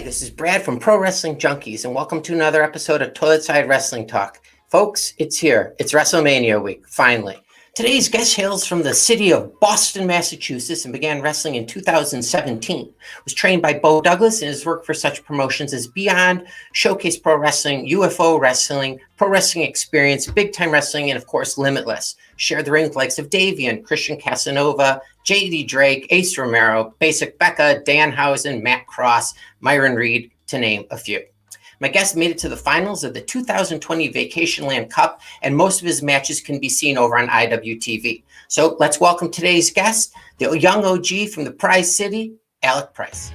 this is Brad from Pro Wrestling Junkies, and welcome to another episode of Toilet Side Wrestling Talk. Folks, it's here. It's WrestleMania week, finally. Today's guest hails from the city of Boston, Massachusetts, and began wrestling in 2017. Was trained by Bo Douglas and has worked for such promotions as Beyond, Showcase Pro Wrestling, UFO Wrestling, Pro Wrestling Experience, Big Time Wrestling, and of course, Limitless. Shared the ring with likes of Davian, Christian Casanova, J.D. Drake, Ace Romero, Basic Becca, Danhausen, Matt Cross, Myron Reed, to name a few. My guest made it to the finals of the 2020 Vacationland Cup, and most of his matches can be seen over on IWTV. So let's welcome today's guest, the young OG from the Prize City, Alec Price.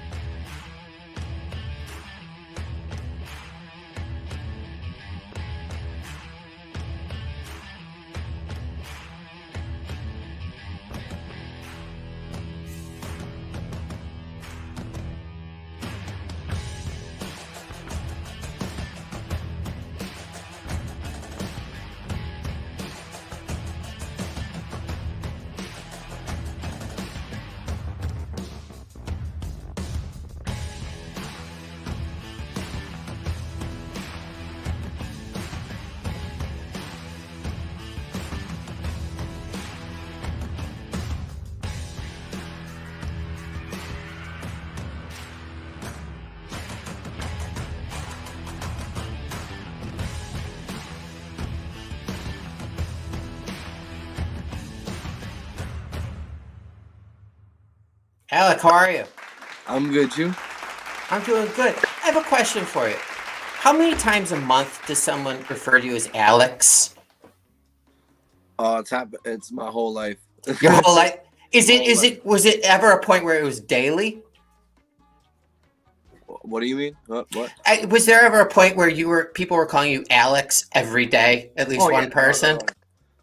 Alec, how are you? I'm good, you? I'm doing good. I have a question for you. How many times a month does someone refer to you as Alex? It's my whole life. Your whole life? Was it ever a point where it was daily? What do you mean? What? Was there ever a point where people were calling you Alex every day, at least one person?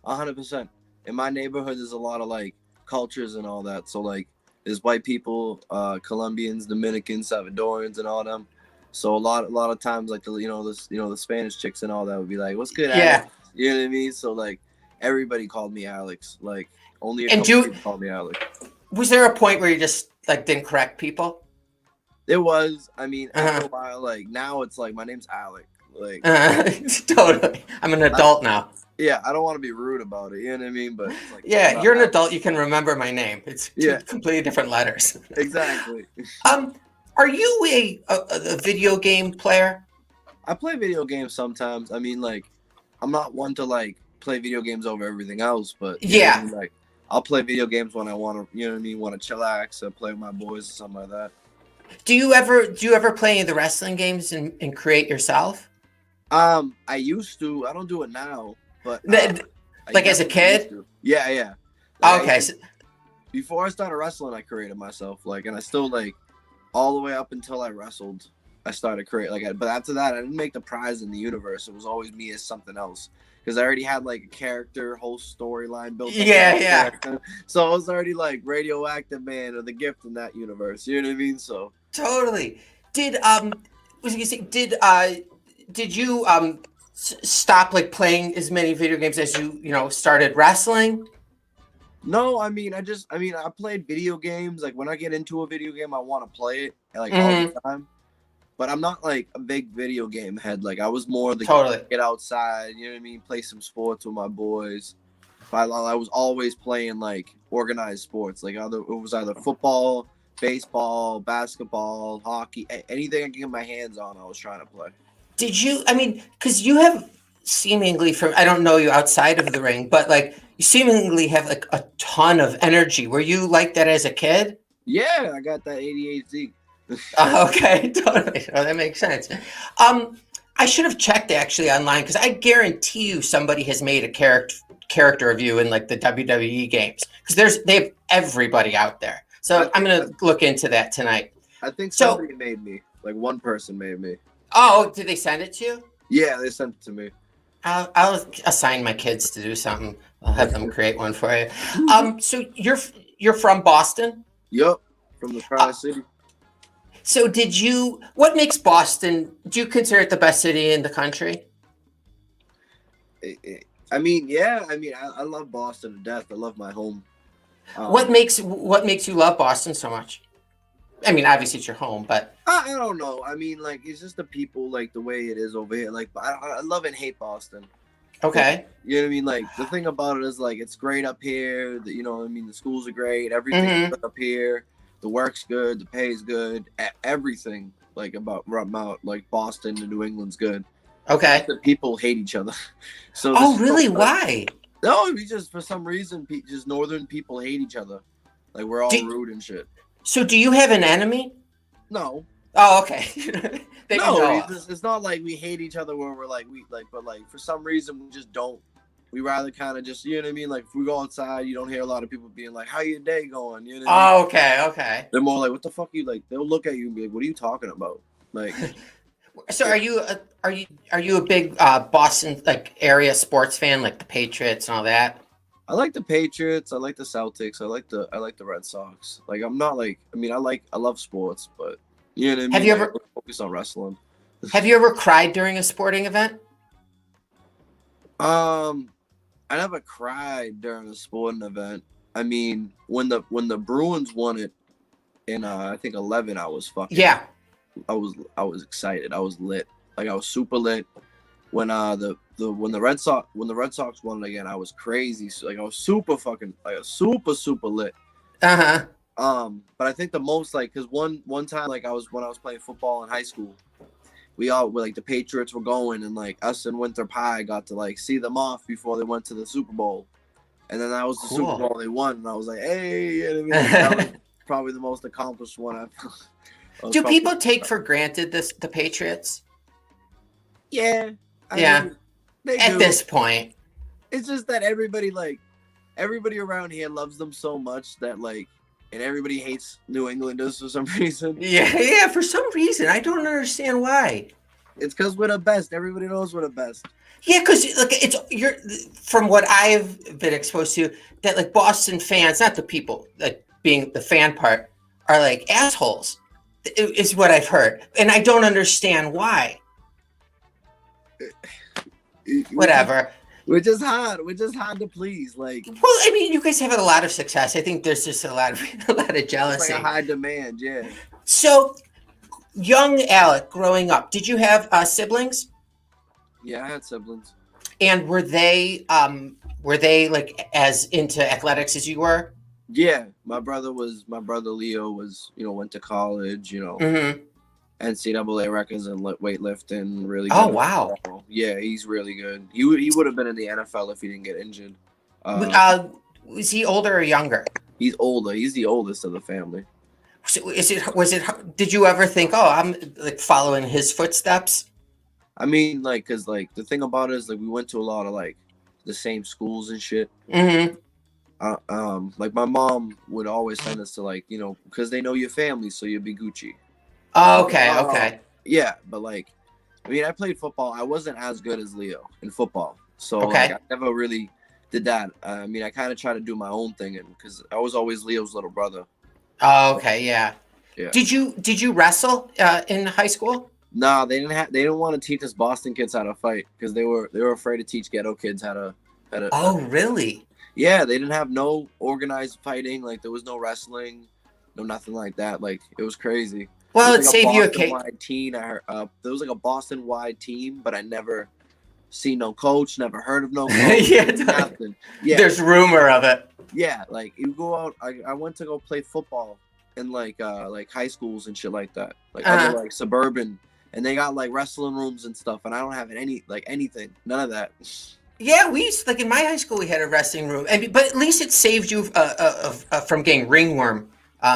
100%. In my neighborhood, there's a lot of like cultures and all that. So like, there's white people, Colombians, Dominicans, Salvadorans, and all them. So a lot of times, like the Spanish chicks and all that would be like, "What's good, Alex?" You know what I mean? So like, everybody called me Alex. Like only a couple people called me Alex. Was there a point where you just like didn't correct people? There was. I mean, after a while, like now it's like my name's Alec. Like totally. I'm an adult now. Yeah, I don't want to be rude about it, you know what I mean? But it's like, yeah, you're an adult. You can remember my name. It's two completely different letters. Exactly. Are you a video game player? I play video games sometimes. I mean, like, I'm not one to like play video games over everything else, but yeah, I mean? Like, I'll play video games when I want to, you know what I mean? Want to chillax or play with my boys or something like that. Do you ever play any of the wrestling games and create yourself? I used to. I don't do it now. But like as a kid? Yeah. Like, okay. Before I started wrestling, I created myself, like, and I still like all the way up until I wrestled, I started creating but after that, I didn't make the prize in the universe. It was always me as something else because I already had like a character, whole storyline built. Yeah. So I was already like Radioactive Man or the Gift in that universe. You know what I mean? So totally. Did you stop like playing as many video games as you started wrestling? No, I mean, I played video games. Like when I get into a video game, I want to play it like all the time. But I'm not like a big video game head. Like I was more get outside, you know what I mean? Play some sports with my boys. I was always playing like organized sports. Like it was either football, baseball, basketball, hockey, anything I can get my hands on, I was trying to play. Did you, because you have seemingly I don't know you outside of the ring, but like you seemingly have like a ton of energy. Were you like that as a kid? Yeah, I got that ADHD. Okay, totally. Oh, that makes sense. I should have checked actually online because I guarantee you somebody has made a character of you in like the WWE games because they have everybody out there. So I'm going to look into that tonight. I think somebody made me. Like one person made me. Oh, did they send it to you? Yeah, they sent it to me. I'll assign my kids to do something. I'll have them create one for you. So you're from Boston? Yep, from the Prize City. So what makes Boston, do you consider it the best city in the country? I love Boston to death. I love my home. What makes you love Boston so much? I mean, obviously it's your home, but I don't know. I mean, like, it's just the people, like, the way it is over here. Like, I love and hate Boston. okay. You know what I mean? Like, the thing about it is, like, it's great up here. You know what I mean? The schools are great. Everything's good up here. The work's good. The pay's good. Everything, like, about like, Boston and New England's good. Okay. The people hate each other. So oh, really? Why? No, we just, for some reason, just northern people hate each other. Like, we're all rude and shit. So do you have an enemy? No. Oh, okay. It's not like we hate each other where we're like, but like for some reason we just don't. We rather kind of just, you know what I mean? Like if we go outside, you don't hear a lot of people being like, how your day going? You know what I mean? Okay. They're more like, what the fuck you like? They'll look at you and be like, what are you talking about? Like, so are you a big Boston like area sports fan, like the Patriots and all that? I like the Patriots. I like the Celtics. I like the Red Sox. Like I'm not like, I mean, I love sports, but you know what I mean? Have you ever focus on wrestling? Have you ever cried during a sporting event? I never cried during a sporting event. I mean, when the Bruins won it in I think 11, I was fucking I was excited. I was lit. Like I was super lit. When when the Red Sox won it again, I was crazy. So, like I was super fucking like super lit. But I think the most like because one time like when I was playing football in high school, we all were like the Patriots were going and like us and Winter Pie got to like see them off before they went to the Super Bowl, and then that was the Super Bowl they won, and I was like, hey, you know what I mean? Like, that was probably the most accomplished one I've. Do people take for granted the Patriots? Yeah. I mean, at this point, it's just that everybody around here loves them so much that like, and everybody hates New Englanders for some reason. Yeah, for some reason I don't understand why. It's because we're the best. Everybody knows we're the best. Yeah, because like you're from what I've been exposed to, that like Boston fans, not the people like being the fan part, are like assholes. Is what I've heard, and I don't understand why. Whatever. We're just hard. We're just hard to please. Like, well, I mean, you guys have a lot of success. I think there's just a lot of jealousy. Like a high demand, yeah. So, young Alec, growing up, did you have siblings? Yeah, I had siblings. And were they like as into athletics as you were? Yeah, my brother Leo was, went to college, NCAA records and weightlifting, really good. Oh, wow. Yeah, he's really good. He would have been in the NFL if he didn't get injured. Was he older or younger? He's older. He's the oldest of the family. So did you ever think, oh, I'm like following his footsteps? I mean, like, cause like the thing about it is like we went to a lot of like the same schools and shit. Like my mom would always send us to like, because they know your family, so you'll be Gucci. Oh, okay. Yeah, but like, I mean, I played football. I wasn't as good as Leo in football, so like, I never really did that. I mean, I kind of tried to do my own thing, and because I was always Leo's little brother. Oh, okay, yeah. Did you wrestle in high school? No, they didn't want to teach us Boston kids how to fight because they were afraid to teach ghetto kids how to. Oh, really? Yeah, they didn't have no organized fighting. Like there was no wrestling, no nothing like that. Like it was crazy. Well, it like saved you a case. There was like a Boston-wide team, but I never seen no coach, never heard of no coach. Nothing. Yeah, there's rumor of it. Yeah, like you go out. I went to go play football in like high schools and shit like that, like other like suburban, and they got like wrestling rooms and stuff, and I don't have anything, none of that. Yeah, we used like in my high school we had a wrestling room, but at least it saved you from getting ringworm.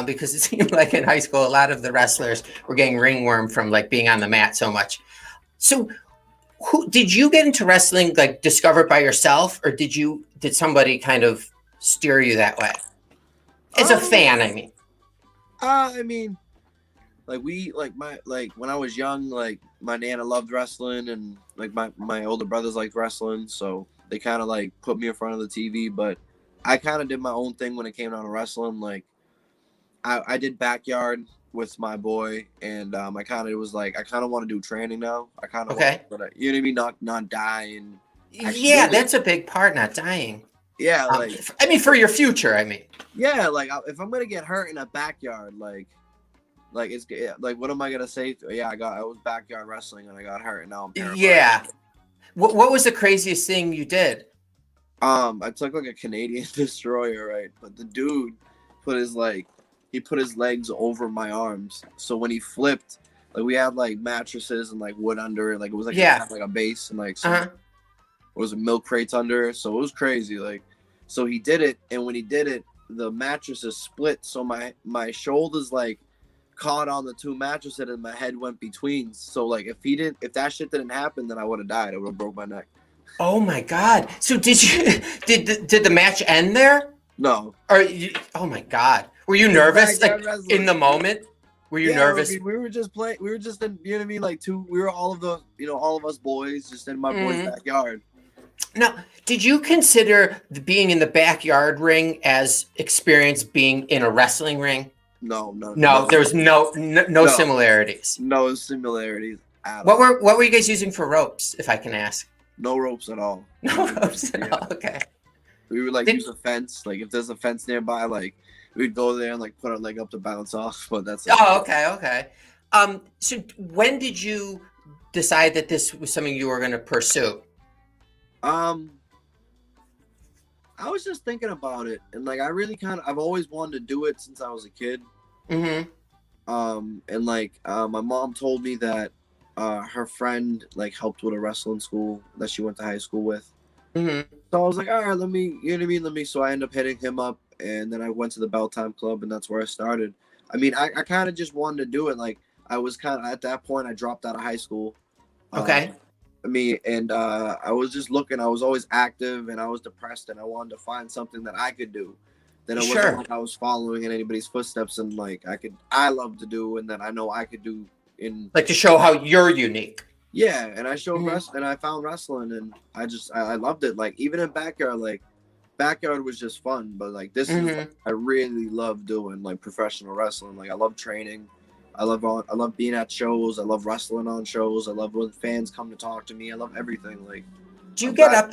Because it seemed like in high school, a lot of the wrestlers were getting ringworm from like being on the mat so much. So did you get into wrestling, like discovered by yourself, or did somebody kind of steer you that way? As a fan, I mean. I mean, like when I was young, like my nana loved wrestling and like my older brothers liked wrestling. So they kind of like put me in front of the TV, but I kind of did my own thing when it came down to wrestling. Like, I did backyard with my boy, and I kind of want to do training now. I kind of you know what I mean, not dying. Yeah, that's a big part, not dying. Yeah, I mean for your future. I mean, yeah, like if I'm gonna get hurt in a backyard, like Like like what am I gonna say? Yeah, I was backyard wrestling and I got hurt and now I'm paralyzed. Yeah. What was the craziest thing you did? I took like a Canadian destroyer, right? But the dude put his legs over my arms. So when he flipped, like we had like mattresses and like wood under it, like it was like a base and like some it was milk crates under. So it was crazy. Like so he did it, and when he did it, the mattresses split. So my shoulders like caught on the two mattresses and my head went between. So like if that shit didn't happen, then I would have died. I would have broke my neck. Oh my God! So did the match end there? No. Oh my God! Were you nervous like in the moment? Were you nervous? I mean, we were just playing. We were just in, you know what I mean? Like we were all of the, all of us boys just in my boy's backyard. Now, did you consider being in the backyard ring as experience being in a wrestling ring? No. There was no similarities. No similarities at all. What were you guys using for ropes, if I can ask? No ropes at all. No ropes at all. Okay. We would use a fence. Like if there's a fence nearby, like we'd go there and like put our leg up to bounce off. But that's it. Oh, okay. So when did you decide that this was something you were going to pursue? I was just thinking about it, and like I've always wanted to do it since I was a kid. Mm-hmm. And like my mom told me that her friend like helped with a wrestling school that she went to high school with. Mm-hmm. So I was like, all right, let me, you know what I mean? Let me. So I ended up hitting him up, and then I went to the Bell Time Club, and that's where I started. I mean, I kind of just wanted to do it. Like I was kind of at that point, I dropped out of high school. Okay. I was just looking. I was always active, and I was depressed, and I wanted to find something that I could do. Then it wasn't like I was following in anybody's footsteps, and like I love to do, and that I know I could do in like to show how you're unique. Yeah, and I showed wrestling, and I found wrestling, and I loved it. Like even in backyard, like backyard was just fun, but like this is what I really love doing, like professional wrestling. Like I love training. I love being at shows. I love wrestling on shows. I love when fans come to talk to me. I love everything. Like, do you get up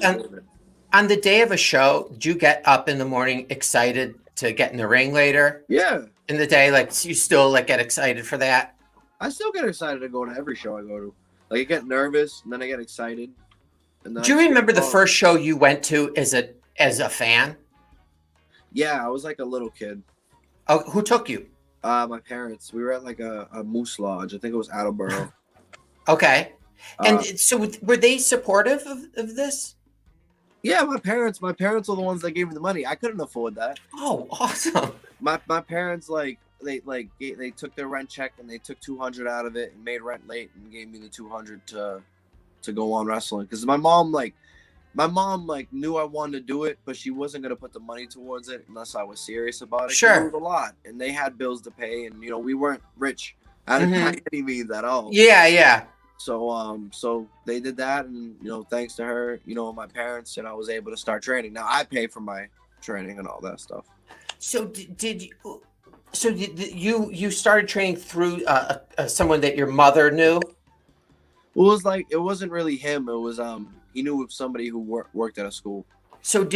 on the day of a show? Do you get up in the morning excited to get in the ring later? Yeah. In the day, like you still like get excited for that? I still get excited to go to every show I go to. Like I get nervous and then I get excited. And then do you remember the first show you went to as a fan? Yeah, I was like a little kid. Oh, who took you? My parents. We were at like a moose lodge. I think it was Attleboro. Okay. And so were they supportive of this? Yeah, my parents are the ones that gave me the money. I couldn't afford that. Oh, awesome. My parents they took their rent check and they took $200 out of it and made rent late and gave me the $200 to go on wrestling, because my mom knew I wanted to do it, but she wasn't going to put the money towards it unless I was serious about it. Sure. It was a lot, and they had bills to pay, and we weren't rich by any means at all. Yeah. So they did that, and thanks to her, my parents, and I was able to start training. Now I pay for my training and all that stuff. So did you started training through someone that your mother knew? Well, it wasn't really him. It was he knew of somebody who worked at a school. So what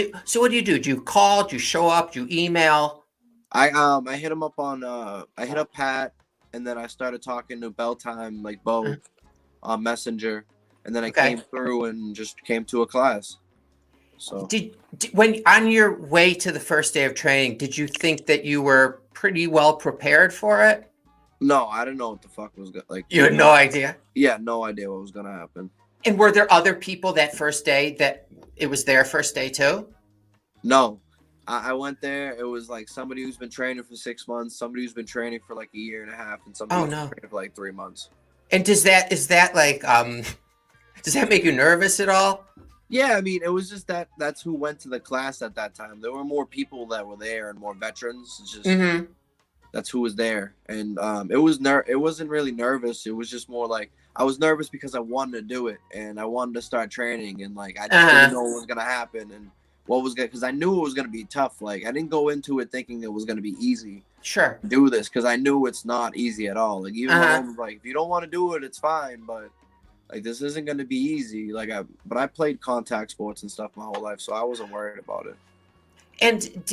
do you do? Do you call? Do you show up? Do you email? I hit him up on I hit up Pat, and then I started talking to Bell Time, like Bo, on Messenger, and then I came through and just came to a class. So when on your way to the first day of training, did you think that you were pretty well prepared for it? No, I didn't know what the fuck was like. You had no idea? Yeah, no idea what was gonna happen. And were there other people that first day that it was their first day too? No, I went there. It was like somebody who's been training for 6 months, somebody who's been training for like a year and a half, and somebody who's been training for like 3 months. And is that like does that make you nervous at all? Yeah, I mean, it was just that's who went to the class at that time. There were more people that were there and more veterans. It's just that's who was there, and it wasn't really nervous. It was just more like I was nervous because I wanted to do it and I wanted to start training, and like I just didn't know what was gonna happen and what was because I knew it was gonna be tough. Like I didn't go into it thinking it was gonna be easy. Sure. Do this because I knew it's not easy at all. Like even my mom was like, if you don't want to do it, it's fine, but like this isn't gonna be easy. But I played contact sports and stuff my whole life, so I wasn't worried about it. And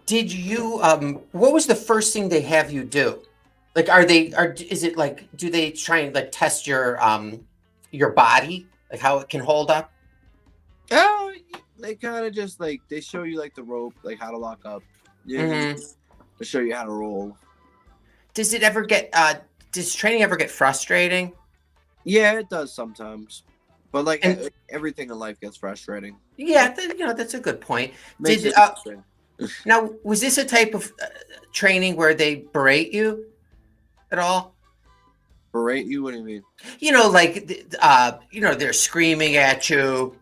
did you what was the first thing they have you do? Like, is it like, do they try and like test your body, like how it can hold up? Oh, they kind of just like they show you like the rope, like how to lock up. You know what I mean? To show you how to roll. Does training ever get frustrating? Yeah, it does sometimes, but like And everything in life gets frustrating. yeah, that's a good point. Makes Did it interesting. Now, was this a type of training where they berate you at all? Berate you? What do you mean? Like they're screaming at you.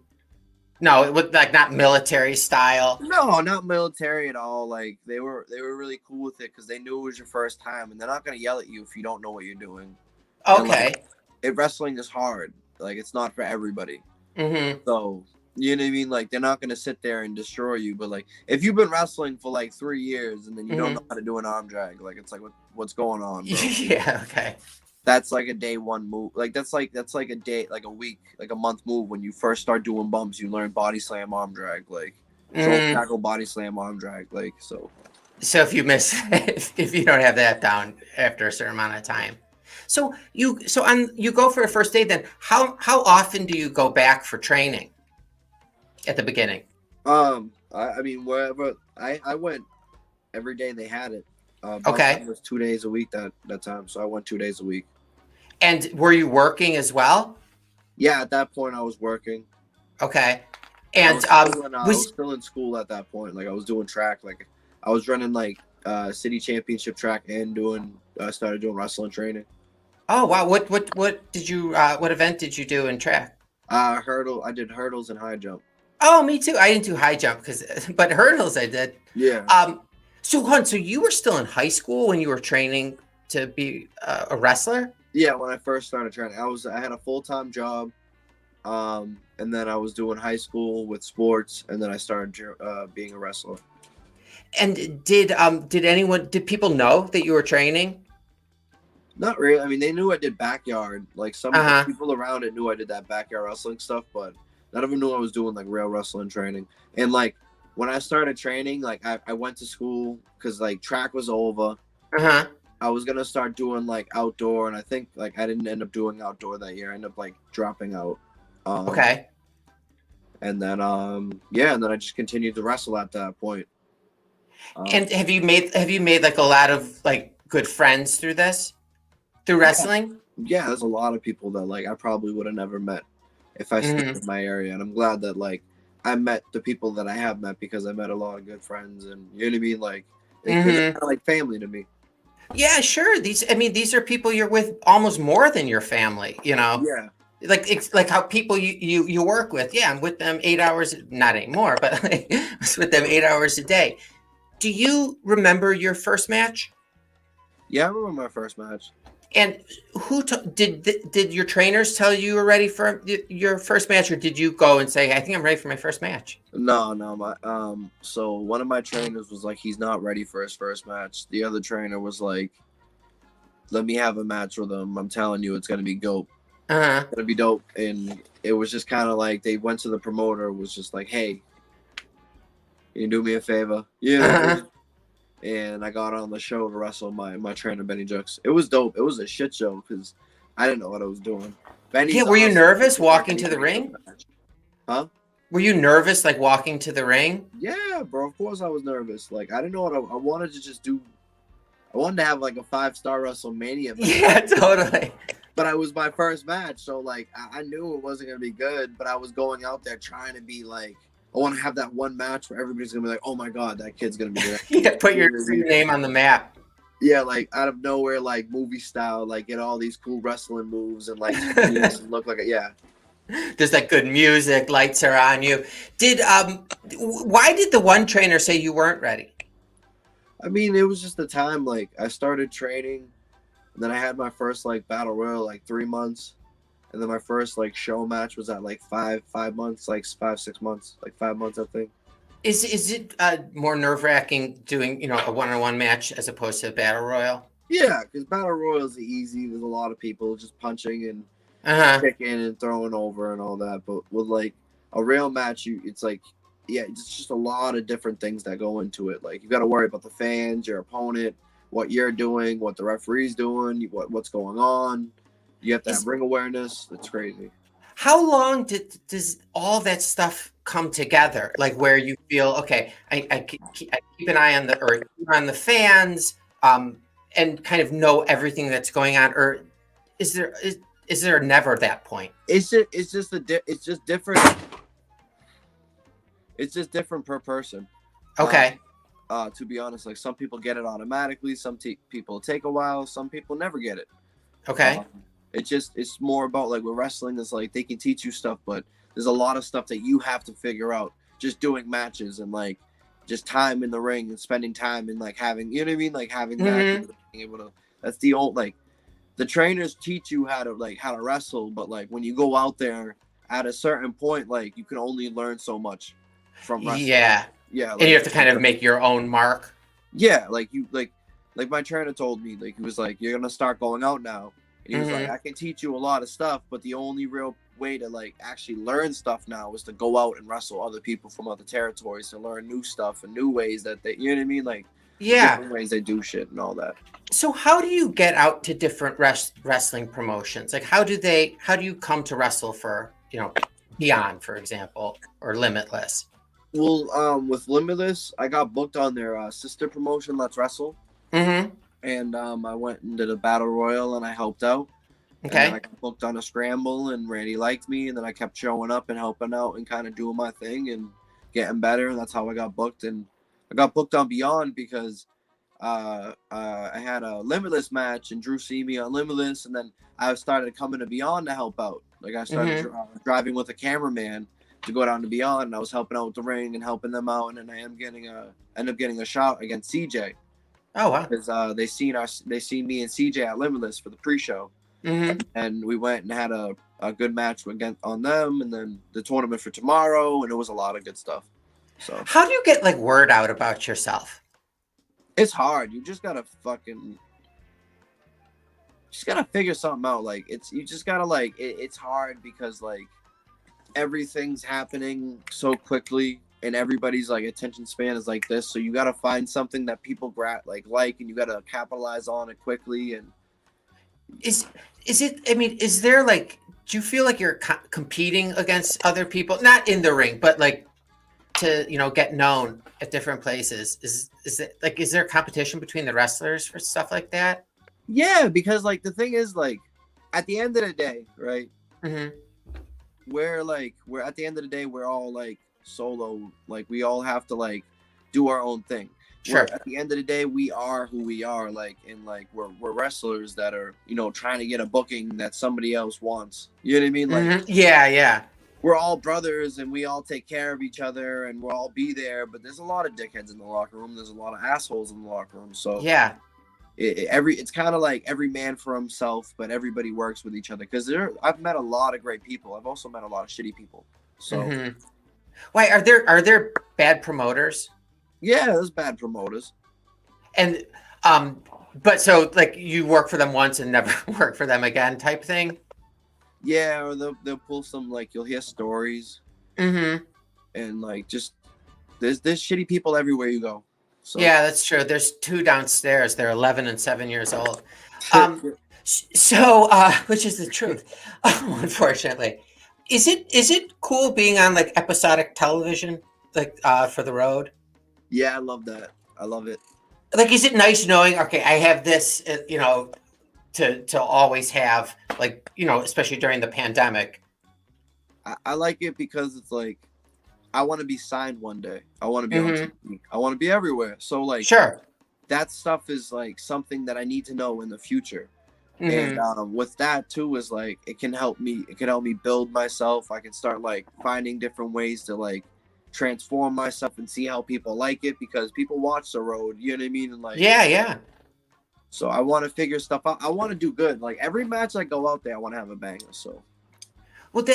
No, it was like not military style. No, not military at all. Like they were really cool with it because they knew it was your first time, and they're not gonna yell at you if you don't know what you're doing. Okay. Wrestling is hard. Like it's not for everybody. Mm-hmm. So you know what I mean? Like they're not gonna sit there and destroy you. But like if you've been wrestling for like 3 years and then you don't know how to do an arm drag, like it's like what's going on, bro? Yeah. Okay. That's like a day one move. Like that's like a day, like a week, like a month move. When you first start doing bumps, you learn body slam, arm drag, like shoulder tackle, body slam, arm drag, like so. So if you miss, if you don't have that down after a certain amount of time, so you go for a first day. Then how often do you go back for training? At the beginning. I mean wherever I went every day they had it. Okay. It was 2 days a week that time, so I went 2 days a week. And were you working as well? Yeah, at that point I was working. Okay. And I was still in school at that point. Like I was doing track. Like I was running like city championship track and started doing wrestling training. Oh wow! What did you what event did you do in track? Hurdle. I did hurdles and high jump. Oh, me too. I didn't do high jump but hurdles I did. Yeah. So you were still in high school when you were training to be a wrestler? Yeah, when I first started training, I had a full-time job, and then I was doing high school with sports, and then I started being a wrestler. And did people know that you were training? Not really. I mean, they knew I did backyard. Like some people around it knew I did that backyard wrestling stuff, but none of them knew I was doing like real wrestling training. And like when I started training, like I went to school because like track was over. I was gonna start doing like outdoor, and I think like I didn't end up doing outdoor that year. I ended up like dropping out. Okay. And then and then I just continued to wrestle at that point. And have you made like a lot of like good friends through wrestling? Yeah, there's a lot of people that like I probably would have never met if I stayed in my area, and I'm glad that like I met the people that I have met because I met a lot of good friends, and you know what I mean. Like they're kind of like family to me. Yeah, sure. These are people you're with almost more than your family. You know. Yeah. Like it's like how people you work with. Yeah, I'm with them 8 hours, not anymore, but like, I was with them 8 hours a day. Do you remember your first match? Yeah, I remember my first match. And who did your trainers tell you were ready for your first match, or did you go and say, "I think I'm ready for my first match"? No, my so one of my trainers was like, he's not ready for his first match. The other trainer was like, let me have a match with him. I'm telling you, it's gonna be dope. It's gonna be dope. And it was just kind of like they went to the promoter, was just like, hey, can you do me a favor? Yeah. And I got on the show to wrestle my trainer Benny Jux. It was dope. It was a shit show because I didn't know what I was doing. Yeah, were you nervous walking to the ring? Huh? Were you nervous like walking to the ring? Yeah, bro. Of course I was nervous. Like I didn't know what I wanted to just do. I wanted to have like a 5-star WrestleMania match. Yeah, totally. But it was my first match, so like I knew it wasn't gonna be good. But I was going out there trying to be like, I want to have that one match where everybody's gonna be like, "Oh my god, that kid's gonna be there." Yeah, put your name on the map. Yeah, like out of nowhere, like movie style, like get all these cool wrestling moves and like look like There's like good music, lights are on you. Why did the one trainer say you weren't ready? I mean, it was just the time. Like I started training, and then I had my first like battle royal like 3 months. And then my first like show match was at like 5 months, like 5-6 months, like 5 months, I think. Is it more nerve-wracking doing a one-on-one match as opposed to a battle royal? Yeah, because battle royals are easy. There's a lot of people just punching and kicking and throwing over and all that. But with like a real match, it's like it's just a lot of different things that go into it. Like you got to worry about the fans, your opponent, what you're doing, what the referee's doing, what's going on. You have to have ring awareness. It's crazy. How long does all that stuff come together? Like where you feel, okay, I keep an eye on the fans, and kind of know everything that's going on, or is there never that point? It's just different. It's just different per person. Okay. To be honest, like some people get it automatically. Some people take a while. Some people never get it. Okay. It's more about like with wrestling is like they can teach you stuff, but there's a lot of stuff that you have to figure out just doing matches and like just time in the ring and spending time and like having, you know what I mean? Like having matches, being able to, that's the old, like the trainers teach you how to wrestle, but like when you go out there at a certain point, like you can only learn so much from wrestling. Yeah. Yeah. Like, and you have to kind of make your own mark. Yeah. Like my trainer told me, like, he was like, you're going to start going out now. And he was like, I can teach you a lot of stuff, but the only real way to like actually learn stuff now is to go out and wrestle other people from other territories to learn new stuff and new ways that they, you know what I mean? Like, different ways they do shit and all that. So how do you get out to different wrestling promotions? Like how do you come to wrestle for, Beyond, for example, or Limitless? Well, with Limitless, I got booked on their sister promotion, Let's Wrestle. And I went and did a battle royal and I helped out. Okay. And I got booked on a scramble and Randy liked me, and then I kept showing up and helping out and kind of doing my thing and getting better, and that's how I got booked. And I got booked on Beyond because I had a Limitless match and Drew see me on Limitless, and then I started coming to Beyond to help out. Like I started driving with a cameraman to go down to Beyond, and I was helping out with the ring and helping them out, and then I end up getting a shot against CJ. Oh wow! Because they seen me and CJ at Limitless for the pre-show, and we went and had a good match on them, and then the tournament for tomorrow, and it was a lot of good stuff. So how do you get like word out about yourself? It's hard. You just gotta figure something out. Like it's hard because like everything's happening so quickly. And everybody's like attention span is like this, so you got to find something that people like, and you got to capitalize on it quickly. And is it? I mean, is there like? Do you feel like you're competing against other people, not in the ring, but like to get known at different places? Is it like? Is there a competition between the wrestlers for stuff like that? Yeah, because like the thing is like, at the end of the day, right? We're at the end of the day, we're all like solo, like we all have to like do our own thing. Sure. At the end of the day, we are who we are, like, and like we're wrestlers that are trying to get a booking that somebody else wants, you know what I mean? Like yeah we're all brothers and we all take care of each other and we'll all be there, but there's a lot of dickheads in the locker room, there's a lot of assholes in the locker room, so yeah, it's kind of like every man for himself, but everybody works with each other, because I've met a lot of great people, I've also met a lot of shitty people, so Why are there bad promoters? Yeah, there's bad promoters. And but so like you work for them once and never work for them again type thing? Yeah, or they'll pull some, like, you'll hear stories. And like just there's shitty people everywhere you go. So yeah, that's true. There's two downstairs. They're 11 and 7 years old. So which is the truth, unfortunately. Is it cool being on like episodic television, like for the road? Yeah, I love that. I love it. Like, is it nice knowing, okay, I have this, to always have, like, especially during the pandemic? I like it because it's like, I want to be signed one day. I want to be on TV. I want to be everywhere. So like, sure, that stuff is like something that I need to know in the future. And with that too is like it can help me build myself. I can start like finding different ways to like transform myself and see how people like it, because people watch the road, you know what I mean? And like yeah. So I want to figure stuff out. I want to do good. Like every match I go out there, I want to have a banger. So well,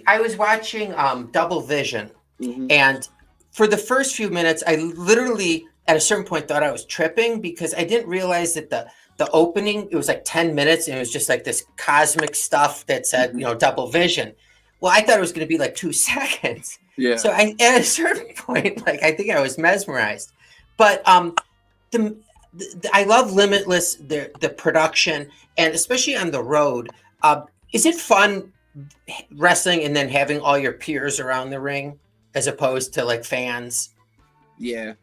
I was watching Double Vision, and for the first few minutes I literally at a certain point thought I was tripping, because I didn't realize that the opening, it was like 10 minutes and it was just like this cosmic stuff that said, Double Vision. Well, I thought it was going to be like 2 seconds. Yeah. So at a certain point, like, I think I was mesmerized, but I love Limitless, the production, and especially on the road. Is it fun wrestling and then having all your peers around the ring as opposed to like fans? Yeah.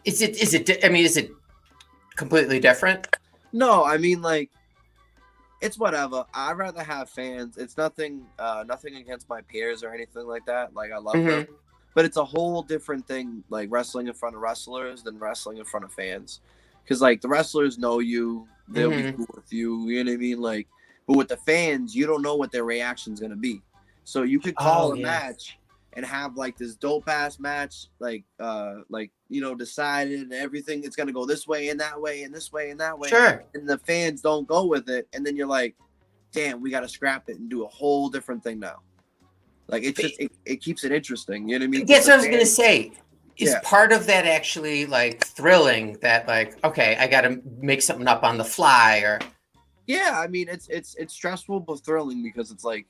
Is it? I mean, is it completely different? No, I mean, like, it's whatever. I'd rather have fans. It's nothing against my peers or anything like that. Like, I love them. But it's a whole different thing, like wrestling in front of wrestlers than wrestling in front of fans. Because, like, the wrestlers know you. They'll be cool with you. You know what I mean? Like, but with the fans, you don't know what their reaction's going to be. So you could call a match and have, like, this dope-ass match, like, decided and everything. It's going to go this way and that way and this way and that way. Sure. And the fans don't go with it. And then you're like, damn, we got to scrap it and do a whole different thing now. Like, it's just, it keeps it interesting. You know what I mean? That's what I was going to say. Is part of that actually, like, thrilling that, like, okay, I got to make something up on the fly or... Yeah, I mean, it's stressful but thrilling because it's like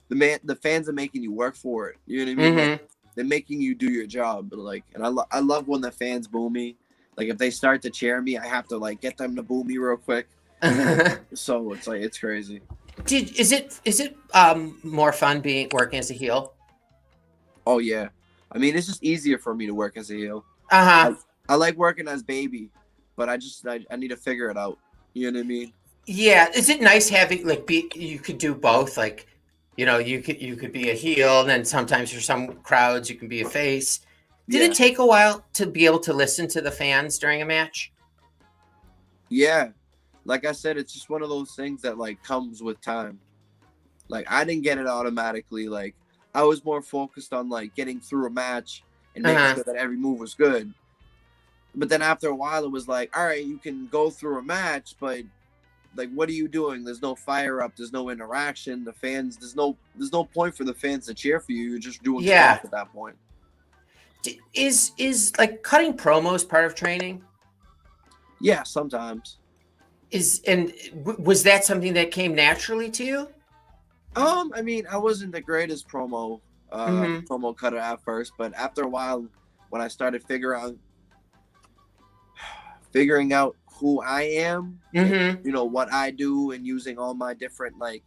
the fans are making you work for it. You know what I mean? Like, they're making you do your job. But like, and I love when the fans boo me. Like, if they start to cheer me, I have to like get them to boo me real quick. So it's like, it's crazy. Is it more fun working as a heel? Oh yeah, I mean, it's just easier for me to work as a heel. I like working as baby, but I need to figure it out. You know what I mean? Yeah. Is it nice having like you could do both? Like, you know, you could be a heel, and then sometimes for some crowds you can be a face. Did it take a while to be able to listen to the fans during a match? Yeah. Like I said, it's just one of those things that like comes with time. Like, I didn't get it automatically. Like, I was more focused on like getting through a match and making sure that every move was good. But then after a while, it was like, all right, you can go through a match, but like, what are you doing? There's no fire up. There's no interaction. The fans, there's no point for the fans to cheer for you. You're just doing stuff at that point. Is like cutting promos part of training? Yeah, sometimes. Was that something that came naturally to you? I mean, I wasn't the greatest promo cutter at first, but after a while, when I started figuring out who I am, and, you know, what I do, and using all my different like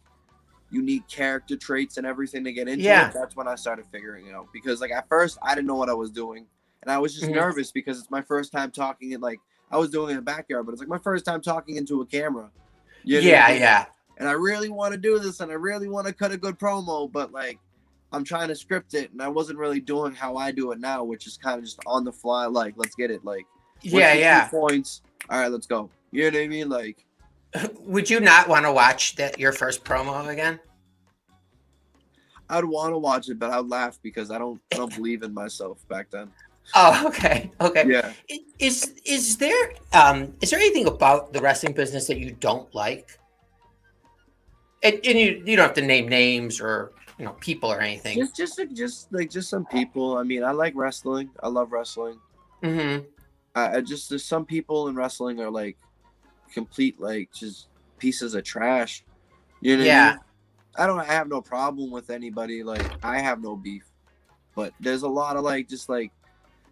unique character traits and everything to get into it, that's when I started figuring it out. Because like at first, I didn't know what I was doing, and I was just nervous because it's my first time talking. Like, I was doing it in the backyard, but it's like my first time talking into a camera. You know what I mean? And I really want to do this, and I really want to cut a good promo, but like, I'm trying to script it, and I wasn't really doing how I do it now, which is kind of just on the fly. Like, let's get it. Like, points. All right, let's go. You know what I mean? Like, would you not want to watch your first promo again? I'd want to watch it, but I'd laugh because I don't believe in myself back then. Oh, okay. Yeah. Is there anything about the wrestling business that you don't like? And you don't have to name names or, you know, people or anything. Just some people. I mean, I like wrestling. I love wrestling. There's some people in wrestling are like complete like just pieces of trash. You know what I mean? I have no problem with anybody. Like, I have no beef. But there's a lot of like just like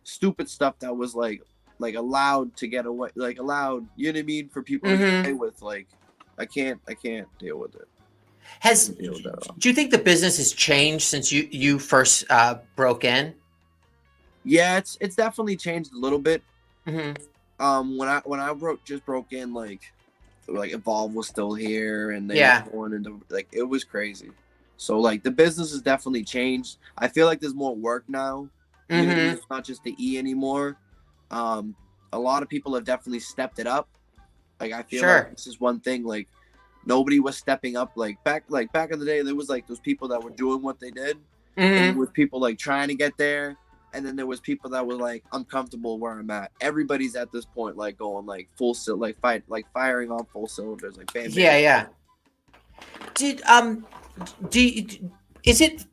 stupid stuff that was like allowed to get away, like allowed, you know what I mean, for people to play with. Like, I can't deal with it. Do you think the business has changed since you first broke in? Yeah, it's definitely changed a little bit. When I broke in, like Evolve was still here, and they were going into, like, it was crazy. So like the business has definitely changed. I feel like there's more work now. You know, it's not just the E anymore. A lot of people have definitely stepped it up. Like, I feel like this is one thing, like, nobody was stepping up. Like back in the day, there was like those people that were doing what they did, and there was people like trying to get there, and then there was people that were like, I'm comfortable where I'm at. Everybody's at this point like going like firing on full cylinders, like bam, bam. Is it?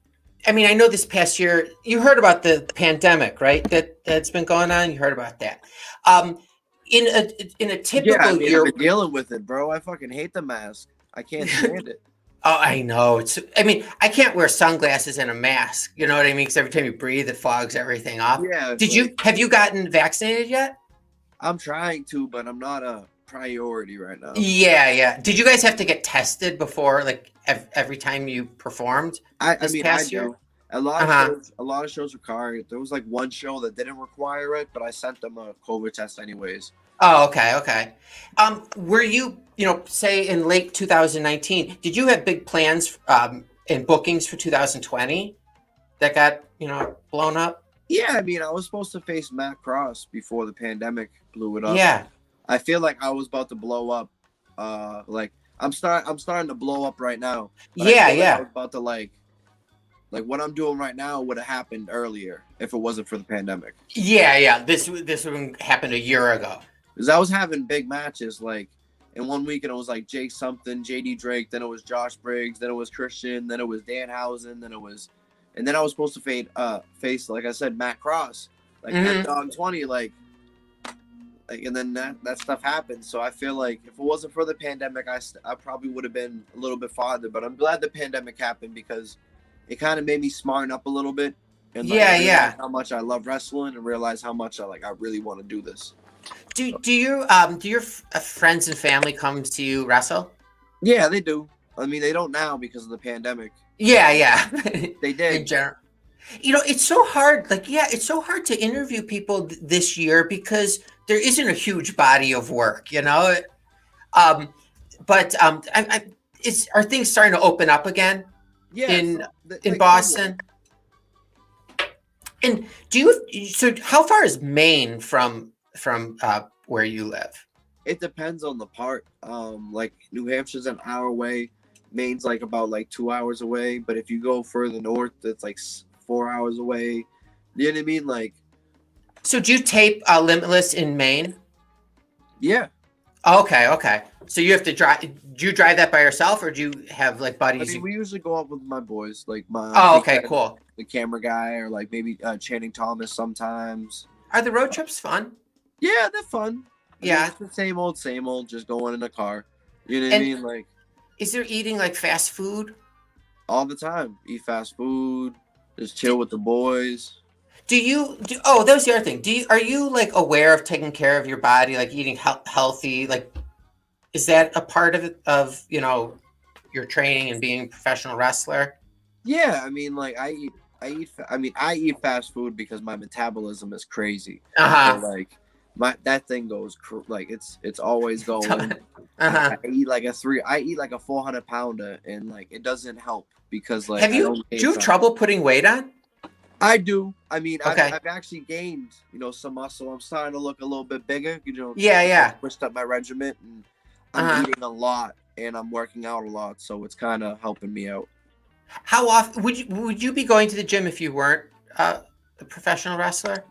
I mean, I know this past year you heard about the pandemic, right? That's been going on. You heard about that. In a typical year, I've been dealing with it, bro. I fucking hate the mask. I can't stand it. Oh, I know. I can't wear sunglasses and a mask. You know what I mean? Because every time you breathe, it fogs everything up. Yeah. Have you gotten vaccinated yet? I'm trying to, but I'm not a priority right now. Yeah. Did you guys have to get tested before, like every time you performed I this mean, I past year? do. A lot of shows require it. There was like one show that didn't require it, but I sent them a COVID test anyways. Oh, okay. Were you, say in late 2019, did you have big plans and bookings for 2020 that got, blown up? Yeah, I mean, I was supposed to face Matt Cross before the pandemic blew it up. Yeah. I feel like I was about to blow up. Like I'm starting to blow up right now. But I feel like I was about to like what I'm doing right now would have happened earlier if it wasn't for the pandemic. Yeah. This would have happened a year ago. Because I was having big matches like in one week, and it was like Jake something, JD Drake, then it was Josh Briggs, then it was Christian, then it was Danhausen, and then I was supposed to face, like I said, Matt Cross, like Dog 20, like, and then that stuff happened. So I feel like if it wasn't for the pandemic, I probably would have been a little bit farther. But I'm glad the pandemic happened because it kind of made me smarten up a little bit and realize how much I love wrestling and realize how much I really want to do this. Do your friends and family come to you wrestle? Yeah, they do. I mean, they don't now because of the pandemic. Yeah. They did. In general. It's so hard. It's so hard to interview people this year because there isn't a huge body of work, But are things starting to open up again? Yeah, in Boston. And so how far is Maine from where you live? It depends on the part. Like New Hampshire's an hour away. Maine's like about 2 hours away. But if you go further north, it's like 4 hours away. You know what I mean? Like. So do you tape Limitless in Maine? Yeah. Okay. So you have to drive. Do you drive that by yourself, or do you have buddies? I mean, we usually go up with my boys, like my. Oh, okay, cool. The camera guy, or maybe Channing Thomas sometimes. Are the road trips fun? Yeah, they're fun. I mean, it's the same old, just going in a car. You know what I mean? Is there eating fast food? All the time. Eat fast food. Just chill with the boys. Oh, that was the other thing. Are you aware of taking care of your body, eating healthy? Is that a part of your training and being a professional wrestler? Yeah, I mean, I eat fast food because my metabolism is crazy. So, that thing goes it's always going. I eat a 400 pounder, and do doesn't help because do you have trouble putting weight on? I do. I mean, I've actually gained, some muscle. I'm starting to look a little bit bigger. Yeah. I switched up my regimen, and I'm eating a lot, and I'm working out a lot, so it's kind of helping me out. How often would you be going to the gym if you weren't a professional wrestler?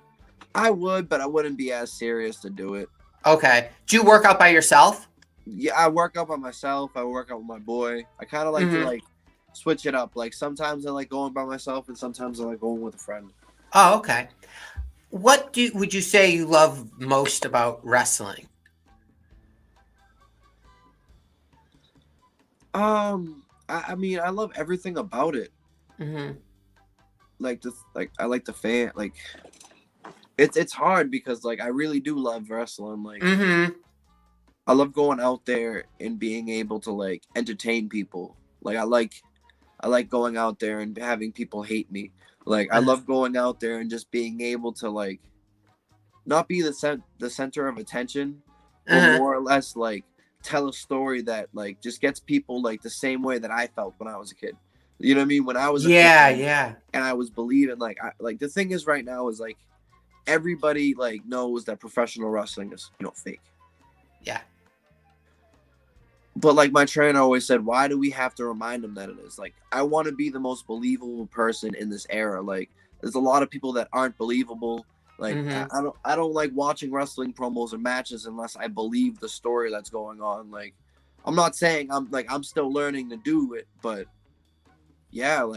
I would, but I wouldn't be as serious to do it. Okay. Do you work out by yourself? Yeah, I work out by myself. I work out with my boy. I kind of like to switch it up. Sometimes I like going by myself, and sometimes I like going with a friend. Oh, okay. What would you say you love most about wrestling? I mean, I love everything about it. Mm-hmm. I like the fan. It's hard because I really do love wrestling. Mm-hmm. I love going out there and being able to entertain people. I like going out there and having people hate me. I love going out there and just being able to not be the center of attention, but more or less tell a story that just gets people the same way that I felt when I was a kid. You know what I mean? When I was a kid, and I was believing the thing is right now is everybody knows that professional wrestling is fake. Yeah. But my trainer always said, why do we have to remind them that it is? I want to be the most believable person in this era. There's a lot of people that aren't believable. I don't like watching wrestling promos or matches unless I believe the story that's going on. I'm not saying I'm still learning to do it, but yeah,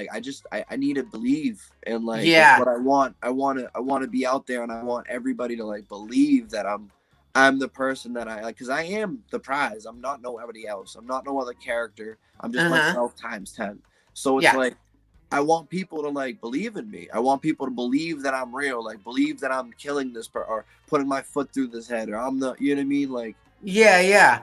I need to believe, and that's what I want. I want to be out there, and I want everybody to believe that I'm the person that I because I am the prize. I'm not nobody else. I'm not no other character. I'm just myself times 10. So it's I want people to like believe in me. I want people to believe that I'm real, like believe that I'm killing this or putting my foot through this head, or I'm the, you know what I mean? Like, yeah.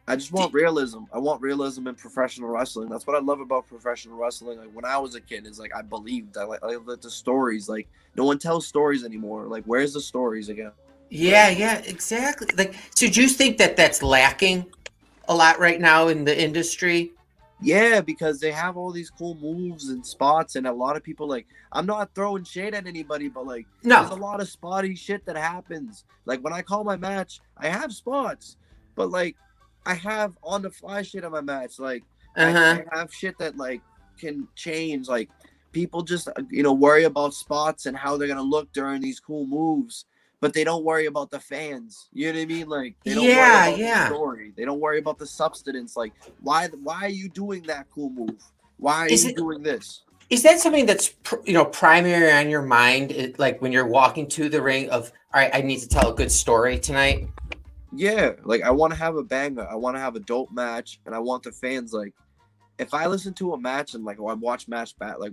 I just want realism. I want realism in professional wrestling. That's what I love about professional wrestling. Like when I was a kid, is like I believed. I like the stories. Like no one tells stories anymore. Like where's the stories again? Yeah, exactly. Like, so do you think that that's lacking a lot right now in the industry? Yeah, because they have all these cool moves and spots, and a lot of people like. I'm not throwing shade at anybody, but like, there's a No. lot of spotty shit that happens. Like when I call my match, I have spots, but like, I have on the fly shit on my match. Like, I have shit that like can change. Like, people just worry about spots and how they're gonna look during these cool moves, but they don't worry about the fans. You know what I mean? Like they don't worry about the story. They don't worry about the substance. Like why are you doing that cool move? Why are you doing this? Is that something that's primary on your mind? Like when you're walking to the ring of, all right, I need to tell a good story tonight. Yeah, like I want to have a banger. I want to have a dope match, and I want the fans like. If I listen to a match and like I watch match back, like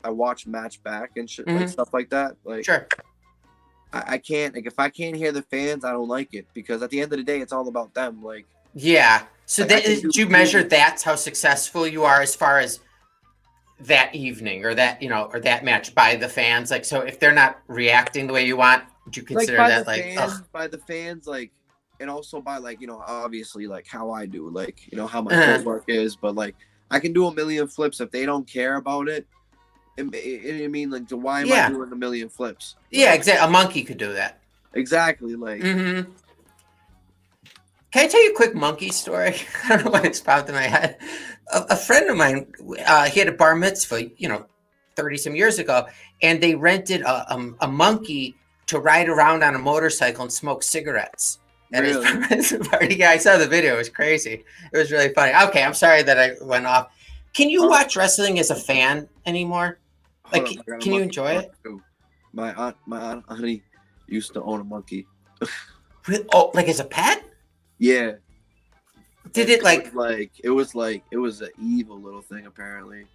I watch match back and shit, like stuff like that. Like sure. I can't like if I can't hear the fans, I don't like it because at the end of the day, it's all about them. Like yeah. So like, did you measure that's how successful you are as far as that evening or that or that match by the fans? Like, so if they're not reacting the way you want, would you consider that like by the fans, like, and also by like obviously like how I do, like how my footwork is, but like I can do a million flips if they don't care about it. I mean, like, why am I doing a million flips? Like, yeah, exactly. A monkey could do that. Exactly. Like, can I tell you a quick monkey story? I don't know why it's popped in my head. A friend of mine, he had a bar mitzvah, 30 some years ago, and they rented a monkey to ride around on a motorcycle and smoke cigarettes. And his party guy, I saw the video. It was crazy. It was really funny. Okay, I'm sorry that I went off. Can you watch wrestling as a fan anymore? Like, can you enjoy it? My aunt honey used to own a monkey. Oh, like as a pet? Yeah. Did it like? It was an evil little thing. Apparently.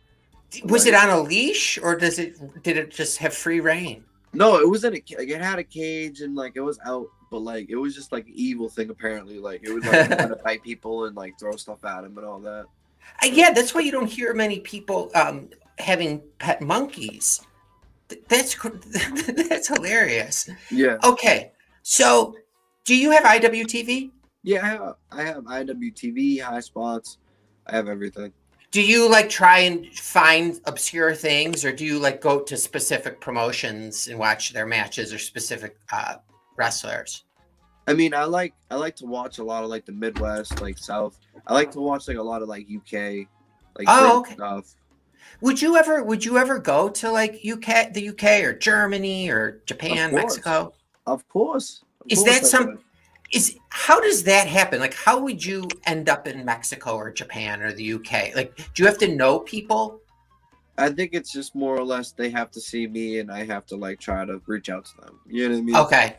Was it on a leash or did it just have free reign? No, it was it had a cage and like it was out, but like it was just like an evil thing. Apparently, like it was like trying to bite people and like throw stuff at them and all that. Yeah, that's why you don't hear many people having pet monkeys. That's hilarious. Yeah. Okay, so do you have IWTV? Yeah, I have IWTV, High Spots. I have everything. Do you like try and find obscure things, or do you like go to specific promotions and watch their matches or specific wrestlers? I mean, I like to watch a lot of like the Midwest, like South. I like to watch like a lot of like UK, like okay. stuff. Would you ever go to like the UK or Germany or Japan, Mexico? Of course. Is that some? How does that happen? Like, how would you end up in Mexico or Japan or the UK? Like, do you have to know people? I think it's just more or less they have to see me and I have to like try to reach out to them. You know what I mean? Okay.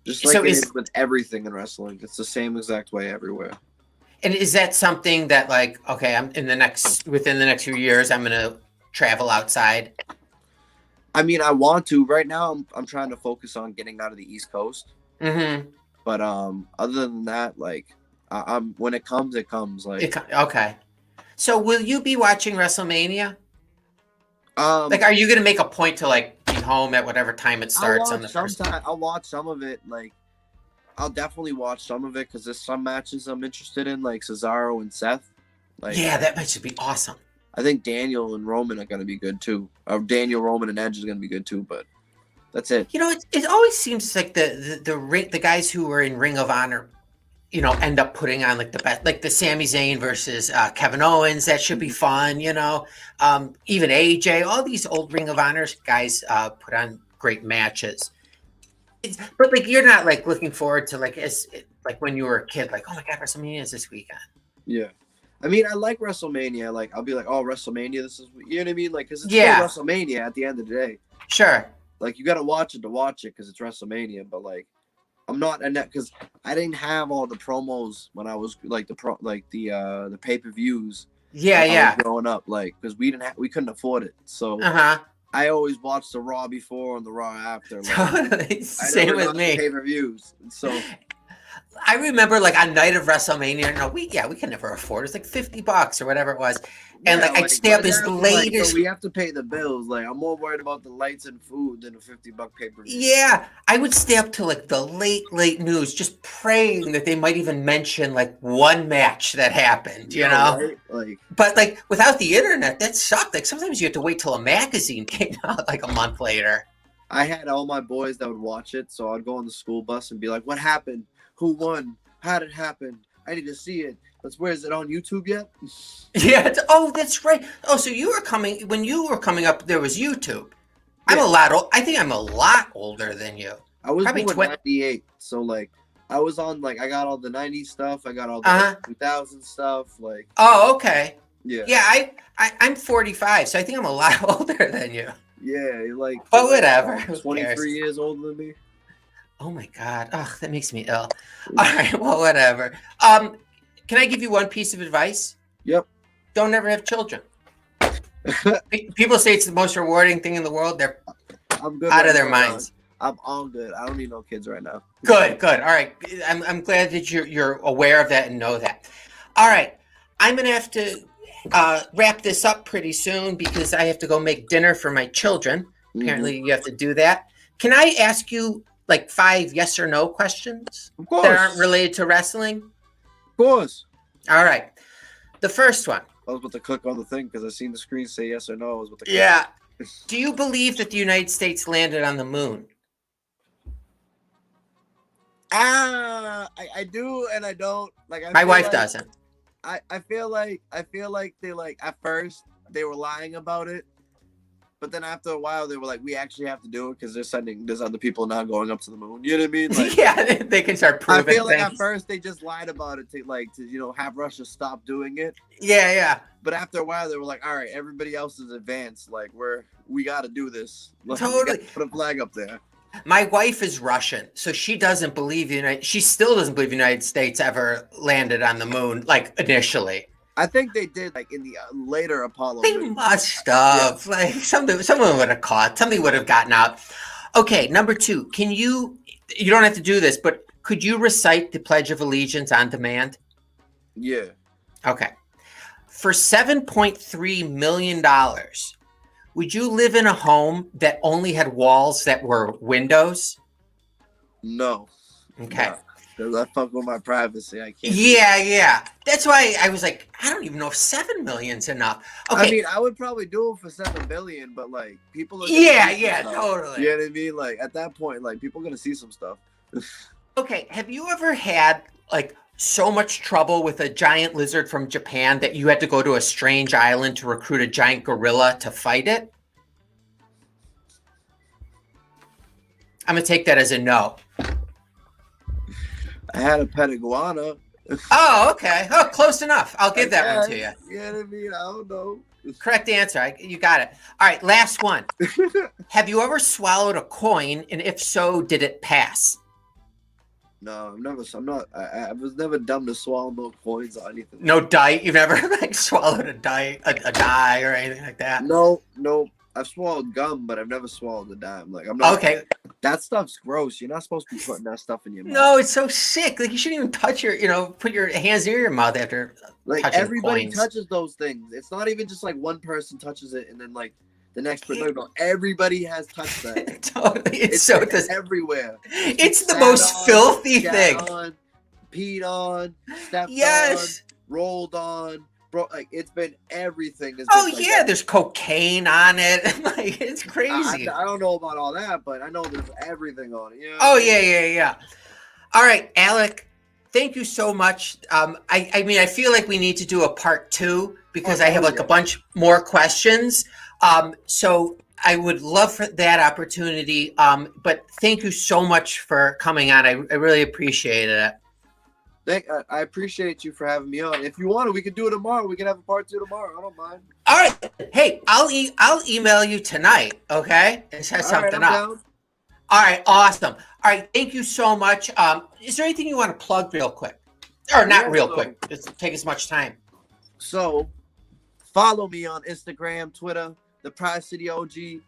Just like with everything in wrestling, it's the same exact way everywhere. And is that something that like, okay, within the next few years, I'm gonna travel outside? I mean, I want to. Right now, I'm trying to focus on getting out of the East Coast. Mm-hmm. But other than that, like, I'm when it comes, it comes. Like, okay. So, will you be watching WrestleMania? Like, are you gonna make a point to like be home at whatever time it starts on the first? I'll watch some of it. Like, I'll definitely watch some of it because there's some matches I'm interested in, like Cesaro and Seth. Like, yeah, that match should be awesome. I think Daniel and Roman are gonna be good too. Or Daniel, Roman, and Edge is gonna be good too. But that's it. It always seems like the guys who are in Ring of Honor, end up putting on like the best, like the Sami Zayn versus Kevin Owens. That should be fun. Even AJ, all these old Ring of Honor guys put on great matches. But like you're not like looking forward to like when you were a kid, like, oh my God, WrestleMania is this weekend. Yeah. I mean, I like WrestleMania. Like, I'll be like, oh, WrestleMania, this is, you know what I mean? Like, because it's still WrestleMania at the end of the day. Sure. Like, you got to watch it because it's WrestleMania. But, like, I'm not in that because I didn't have all the promos when I was, like, the pay-per-views. Yeah, when I yeah. was growing up, like, because we couldn't afford it, so I always watched the Raw before and the Raw after. Like, Totally. Same with me. Pay-per-views, so I remember like on night of WrestleMania, we could never afford it. It was like $50 or whatever it was. And yeah, like I'd stay up as late as we have to pay the bills. Like, I'm more worried about the lights and food than a $50 pay-per-view. Yeah, I would stay up to like the late news, just praying that they might even mention like one match that happened, you know? Right? Like, but like without the internet, that sucked. Like sometimes you had to wait till a magazine came out like a month later. I had all my boys that would watch it, so I'd go on the school bus and be like, "What happened? Who won? How did it happen? I need to see it. Where is it on YouTube yet?" Yeah. That's right. Oh, so when you were coming up, there was YouTube. Yeah. I think I'm a lot older than you. I was born in 98, so like I was on like I got all the 90s stuff, I got all the 2000 stuff, like. Oh, okay. Yeah. Yeah, I'm 45, so I think I'm a lot older than you. Yeah, like. But whatever. 23 years older than me. Oh my God. Oh, that makes me ill. All right. Well, whatever. Can I give you one piece of advice? Yep. Don't ever have children. People say it's the most rewarding thing in the world. They're out of their minds. I'm all good. I don't need no kids right now. Good. All right. I'm glad that you're aware of that and know that. All right. I'm gonna have to wrap this up pretty soon because I have to go make dinner for my children. Apparently, you have to do that. Can I ask you like 5 yes or no questions that aren't related to wrestling? Of course. All right. The first one. I was about to click on the thing because I seen the screen say yes or no. I was about to click. Yeah. Do you believe that the United States landed on the moon? I do and I don't. Like my wife doesn't. I feel like they like at first they were lying about it, but then after a while they were like, we actually have to do it because there's other people now going up to the moon. You know what I mean? Like, yeah, they can start proving. I feel like at first they just lied about it to have Russia stop doing it. Yeah. But after a while they were like, all right, everybody else is advanced. Like we got to do this. Like, totally. Put a flag up there. My wife is Russian, so she doesn't believe she still doesn't believe the United States ever landed on the moon, like initially. I think they did, like in the later Apollo. They must have. Yeah. Like someone would have caught. Something would have gotten out. Okay, number 2. You don't have to do this, but could you recite the Pledge of Allegiance on demand? Yeah. Okay. For $7.3 million, would you live in a home that only had walls that were windows? No. Okay. Because I fuck with my privacy. I can't. Yeah. That's why I was like, I don't even know if 7 million's enough. Okay. I mean, I would probably do it for 7 billion, but like people are. Yeah, totally. You know what I mean? Like at that point, like people are gonna see some stuff. Okay. Have you ever had like so much trouble with a giant lizard from Japan that you had to go to a strange island to recruit a giant gorilla to fight it? I'm going to take that as a no. I had a pet iguana. Oh, okay. Oh, close enough. I'll give that one to you. You know what I mean? I don't know. Correct answer. You got it. All right, last one. Have you ever swallowed a coin? And if so, did it pass? No, I was never dumb to swallow no coins or anything. No die? You've never like swallowed a die or anything like that? No. I've swallowed gum, but I've never swallowed a dime. Like I'm not. Okay. That stuff's gross. You're not supposed to be putting that stuff in your mouth. No, it's so sick. Like you shouldn't even touch put your hands near your mouth after touching everybody coins. touches those things. It's not even just like one person touches it and then like the next person. No, everybody has touched that. Totally. It's everywhere. It's the most filthy thing. On, peed on, stepped on, rolled on. Bro, like it's been everything. There's cocaine on it. Like it's crazy. I don't know about all that, but I know there's everything on it. You know yeah. All right, Alec. Thank you so much. I mean, I feel like we need to do a part 2 because I have a bunch more questions. So I would love for that opportunity. But thank you so much for coming on. I really appreciated it. I appreciate you for having me on. If you want it, we could do it tomorrow. We can have a part 2 tomorrow. I don't mind. All right. Hey, I'll email you tonight, okay? And set something up. Down. All right. Awesome. All right. Thank you so much. Is there anything you want to plug real quick? Or not real quick. Just take as much time. So, Follow me on Instagram, Twitter, the Prize City OG.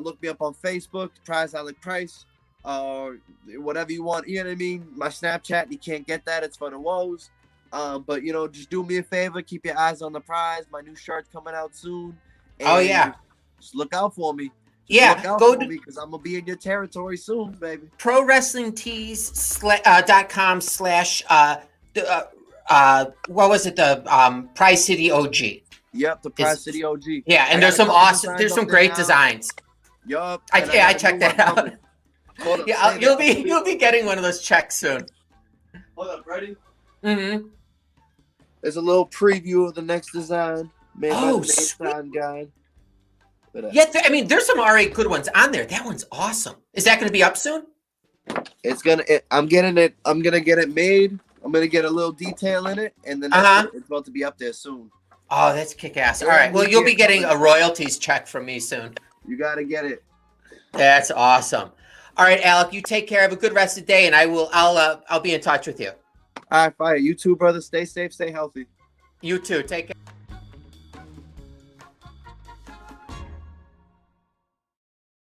Look me up on Facebook, Prize Alec Price, whatever you want. You know what I mean? My Snapchat, you can't get that. It's for the woes. But, you know, just do me a favor. Keep your eyes on the prize. My new shirt's coming out soon. And just look out for me. Go to me because I'm going to be in your territory soon, baby. ProWrestlingTees.com / what was it? The Prize City OG. Yep, the Prize City OG. Yeah, and there's some great designs. Yup. I checked that out. Yeah, you'll be getting one of those checks soon. Hold up, ready? Mm-hmm. There's a little preview of the next design made by the sweet. design guy. Yeah, I mean, there's some already good ones on there. That one's awesome. Is that going to be up soon? I'm getting it. I'm gonna get it made. I'm gonna get a little detail in it, and then it's about to be up there soon. Oh, that's kick-ass. All right. Well, you'll be getting a royalties check from me soon. You gotta get it. That's awesome. All right, Alec. You take care. Have a good rest of the day, and I'll be in touch with you. All right, fire. You too, brother. Stay safe. Stay healthy. You too. Take care.